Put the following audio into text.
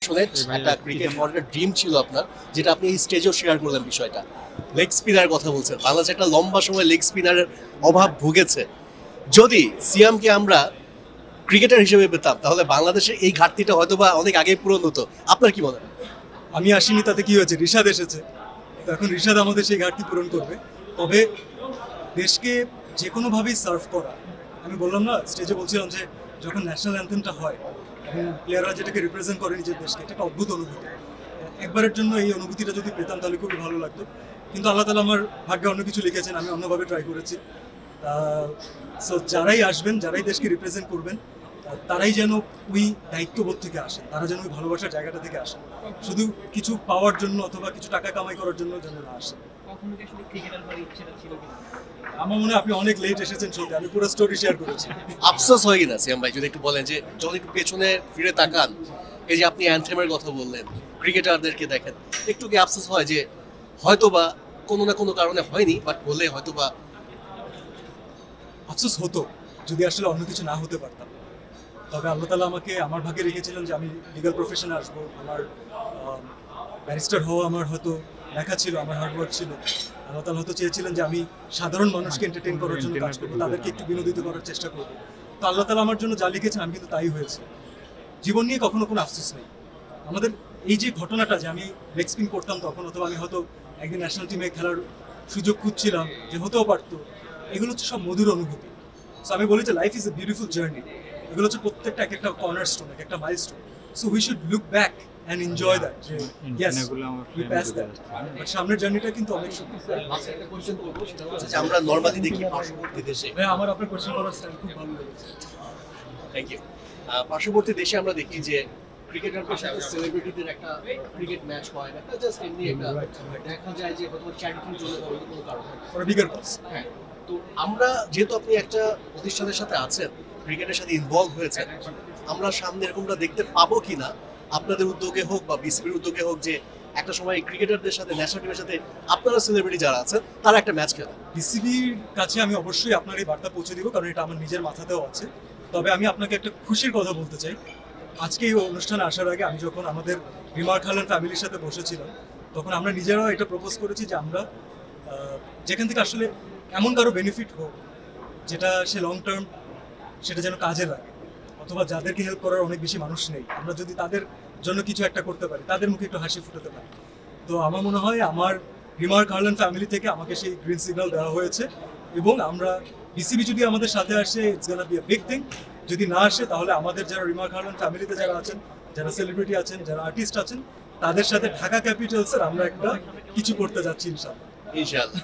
আসলে একটা ক্রিকেট খেলার ড্রিম ছিল আপনার, যেটা আপনি এই স্টেজেও শেয়ার করলেন বিষয়টা। লেগ স্পিনার কথা বলছেন, বাংলাদেশ একটা লম্বা সময় লেগ স্পিনারের অভাব ভুগেছে। যদি সিয়ামকে আমরা ক্রিকেটার হিসেবে পেতাম তাহলে বাংলাদেশের এই ঘাটতিটা হয়তো বা অনেক আগেই পূরণ হতো। আপনার কি মনে হয়? আমি আসিনি তাতে কি হয়েছে, রিশাদ এসেছে, তো এখন রিশাদ আমাদের সেই ঘাটতি পূরণ করবে। তবে দেশকে যে কোনোভাবেই সার্ভ করা, আমি বললাম না স্টেজে বলছিলাম যে যখন ন্যাশনাল অ্যান্থেমটা হয় এবং প্লেয়াররা যেটাকে রিপ্রেজেন্ট করে নিজের দেশকে, এটা একটা অদ্ভুত অনুভূতি। একবারের জন্য এই অনুভূতিটা যদি পেতাম তাহলে খুবই ভালো লাগতো, কিন্তু আল্লাহ তালা আমার ভাগ্যে অন্য কিছু লিখেছেন, আমি অন্যভাবে ট্রাই করেছি। সো যারাই আসবেন, যারাই দেশকে রিপ্রেজেন্ট করবেন, তারাই যেন ওই দায়িত্ববোধ থেকে আসেন, তারা যেন ওই ভালোবাসার জায়গাটা থেকে আসেন, শুধু কিছু পাওয়ার জন্য অথবা কিছু টাকা কামাই করার জন্য যেন না আসেন। আমার মনে হয় আপনি অনেক লেট এসেছেন শোতে, আমি পুরো স্টোরি শেয়ার করেছি। আফসোস হয় কিনা সিয়াম ভাই, যদি একটু বলেন, যে যদি একটু পেছনে ফিরে তাকান, এই যে আপনি অ্যানথেমের কথা বললেন, ক্রিকেটারদেরকে দেখেন, একটু কি আফসোস হয় যে হয়তো বা কোনো না কোনো কারণে হয়নি, বাট হলে হয়তো বা আফসোস হতো যদি আসলে অন্য কিছু না হতে পারতাম। তবে আল্লাহ তালা আমাকে আমার ভাগে রেখেছিলেন যে আমি লিগাল প্রফেশনে আসবো। আমার ব্যারিস্টার হওয়া আমার হয়তো লেখা ছিল, আমার হার্ডওয়ার্ক ছিল। আল্লাহ তালা হয়তো চেয়েছিলেন যে আমি সাধারণ মানুষকে এন্টারটেইন করার জন্য কাজ করবো, তাদেরকে একটু বিনোদিত করার চেষ্টা করবো। তো আল্লাহ তালা আমার জন্য যা লিখেছেন আমি কিন্তু তাই হয়েছে। জীবন নিয়ে কখনো কোনো আফসোস নেই আমাদের। এই যে ঘটনাটা যে আমি লেগ স্পিন করতাম তখন, অথবা আমি হয়তো একদিন ন্যাশনাল টিমে খেলার সুযোগ খুঁজছিলাম, যে হতেও পারতো, এগুলো হচ্ছে সব মধুর অনুভূতি। সো আমি বলি যে life is a beautiful journey. এগুলো হচ্ছে প্রত্যেকটা এক একটা কর্নার স্টোন, এক একটা milestone. So we should look back and enjoy that, যে yes we pass that, but সামনের জার্নিটা কিন্তু অনেক সুন্দর। লাস্ট একটা কোশ্চেন করবো, সেটা হচ্ছে যে আমরা নর্মালি দেখি পার্শ্ববর্তী দেশে, ভাই আমার আপনার কোয়েশ্চেন করার স্টাইল খুব ভালো লেগেছে। থ্যাংক ইউ, পার্শ্ববর্তী দেশে আমরা দেখি যে ক্রিকেটারদের সাথে সেলিব্রিটিদের একটা ক্রিকেট ম্যাচ হয়, একটা জাস্ট এমনি একটা দেখা যায় যে হয়তো চ্যারিটির জন্য বা অন্য কোনো কারণে। For a bigger cause. হ্যাঁ, তো আমরা যেহেতু আপনি একটা প্রতিষ্ঠানের সাথে আছেন, ক্রিকেটের সাথে ইনভলভ হয়েছেন, আমরা সামনে এরকমটা দেখতে পাবো কিনা, আপনাদের উদ্যোগে হোক বা বিসিবির উদ্যোগে হোক, যে একটা সময় ক্রিকেটারদের সাথে ন্যাশনাল টিমের সাথে আপনারা সেলিব্রিটি যারা আছেন তারা একটা ম্যাচ খেলে। বিসিবির কাছে আমি অবশ্যই আপনার এই বার্তা পৌঁছে দিব, কারণ এটা আমার নিজের মাথাতেও আছে। তবে আমি আপনাকে একটা খুশির কথা বলতে চাই। আজকে এই অনুষ্ঠানে আসার আগে আমি যখন আমাদের রিমার খালান ফ্যামিলির সাথে বসেছিলাম, তখন আমরা নিজেরাও এটা প্রপোজ করেছি যে আমরা যেখান থেকে আসলে এমন কারো বেনিফিট হোক যেটা সে লং টার্ম, সেটা যেন কাজে লাগে, অথবা যাদেরকে হেল্প করার অনেক বেশি মানুষ নেই, আমরা যদি তাদের জন্য কিছু একটা করতে পারি, তাদের মুখে একটু হাসি ফুটাতে পারি। তো আমার মনে হয় আমার রিমার কার্লেন ফ্যামিলি থেকে আমাকে সেই গ্রিন সিগন্যাল দেওয়া হয়েছে, এবং আমরা বিসিবি যদি আমাদের সাথে আসে, it's gonna be a big thing. যদি না আসে তাহলে আমাদের যারা রিমার কার্লেন ফ্যামিলিতে যারা আছেন, যারা সেলিব্রিটি আছেন, যারা আর্টিস্ট আছেন, তাদের সাথে ঢাকা ক্যাপিটালসের আমরা একটা কিছু করতে যাচ্ছি ইনশাআল্লাহ। ইনশাআল্লাহ।